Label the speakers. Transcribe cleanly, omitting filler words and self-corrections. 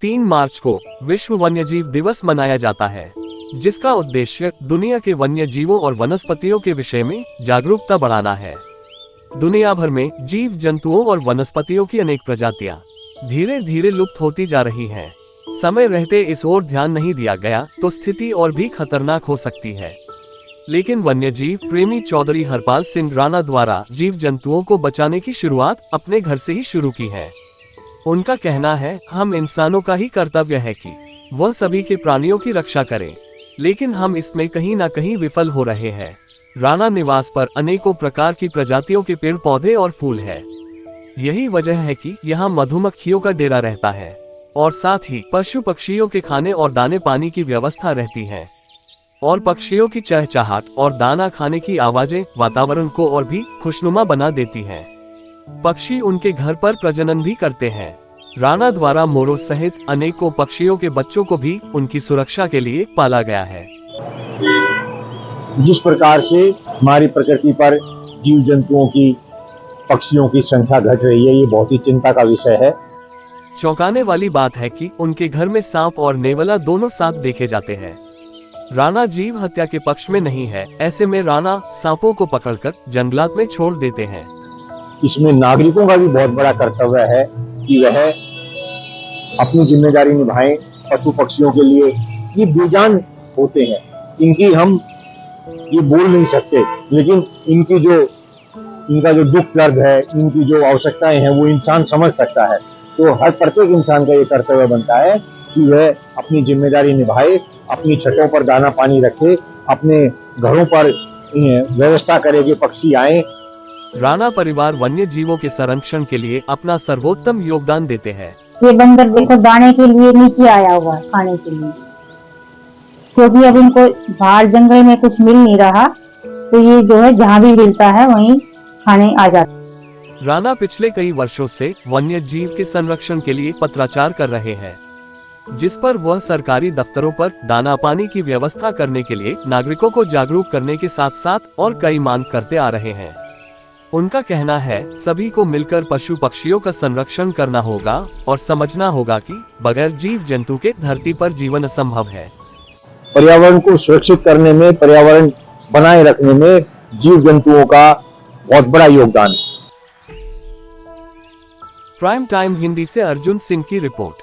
Speaker 1: 3 मार्च को विश्व वन्यजीव दिवस मनाया जाता है, जिसका उद्देश्य दुनिया के वन्य जीवों और वनस्पतियों के विषय में जागरूकता बढ़ाना है। दुनिया भर में जीव जंतुओं और वनस्पतियों की अनेक प्रजातियां धीरे धीरे लुप्त होती जा रही हैं। समय रहते इस ओर ध्यान नहीं दिया गया तो स्थिति और भी खतरनाक हो सकती है। लेकिन वन्यजीव प्रेमी चौधरी हरपाल सिंह राणा द्वारा जीव जंतुओं को बचाने की शुरुआत अपने घर से ही शुरू की है। उनका कहना है, हम इंसानों का ही कर्तव्य है कि वह सभी के प्राणियों की रक्षा करें, लेकिन हम इसमें कहीं ना कहीं विफल हो रहे हैं। राणा निवास पर अनेकों प्रकार की प्रजातियों के पेड़ पौधे और फूल है। यही वजह है कि यहाँ मधुमक्खियों का डेरा रहता है और साथ ही पशु पक्षियों के खाने और दाने पानी की व्यवस्था रहती है। और पक्षियों की चहचहाट और दाना खाने की आवाजें वातावरण को और भी खुशनुमा बना देती हैं। पक्षी उनके घर पर प्रजनन भी करते हैं। राणा द्वारा मोरों सहित अनेकों पक्षियों के बच्चों को भी उनकी सुरक्षा के लिए पाला गया है।
Speaker 2: जिस प्रकार से हमारी प्रकृति पर जीव जंतुओं की, पक्षियों की संख्या घट रही है, ये बहुत ही चिंता का विषय है।
Speaker 1: चौंकाने वाली बात है कि उनके घर में सांप और नेवला दोनों साथ देखे जाते हैं। राणा जीव हत्या के पक्ष में नहीं है। ऐसे में राणा सांपों को पकड़कर जंगलात में छोड़ देते हैं।
Speaker 2: इसमें नागरिकों का भी बहुत बड़ा कर्तव्य है कि वह अपनी जिम्मेदारी निभाएं। पशु पक्षियों के लिए ये बेजान होते हैं, इनकी हम ये बोल नहीं सकते, लेकिन इनका जो दुख दर्द है, इनकी जो आवश्यकताएं हैं, वो इंसान समझ सकता है। तो हर प्रत्येक इंसान का ये कर्तव्य बनता है कि वह अपनी जिम्मेदारी निभाए, अपनी छतों पर दाना पानी रखे, अपने घरों पर व्यवस्था करे कि पक्षी आए।
Speaker 1: राणा परिवार वन्य जीवों के संरक्षण के लिए अपना सर्वोत्तम योगदान देते हैं।
Speaker 3: ये बंदर देखो दाने के लिए नीचे आया हुआ है, खाने के लिए, क्योंकि अब इनको बाहर जंगल में कुछ मिल नहीं रहा, तो ये जो है जहाँ भी मिलता है वहीं खाने आ जाता है।
Speaker 1: राणा पिछले कई वर्षों से वन्य जीव के संरक्षण के लिए पत्राचार कर रहे हैं, जिस पर वह सरकारी दफ्तरों पर दाना पानी की व्यवस्था करने के लिए नागरिकों को जागरूक करने के साथ साथ और कई मांग करते आ रहे हैं। उनका कहना है, सभी को मिलकर पशु पक्षियों का संरक्षण करना होगा और समझना होगा कि बगैर जीव जंतु के धरती पर जीवन असंभव है।
Speaker 2: पर्यावरण को सुरक्षित करने में, पर्यावरण बनाए रखने में जीव जंतुओं का बहुत बड़ा योगदान है।
Speaker 1: प्राइम टाइम हिंदी से अर्जुन सिंह की रिपोर्ट।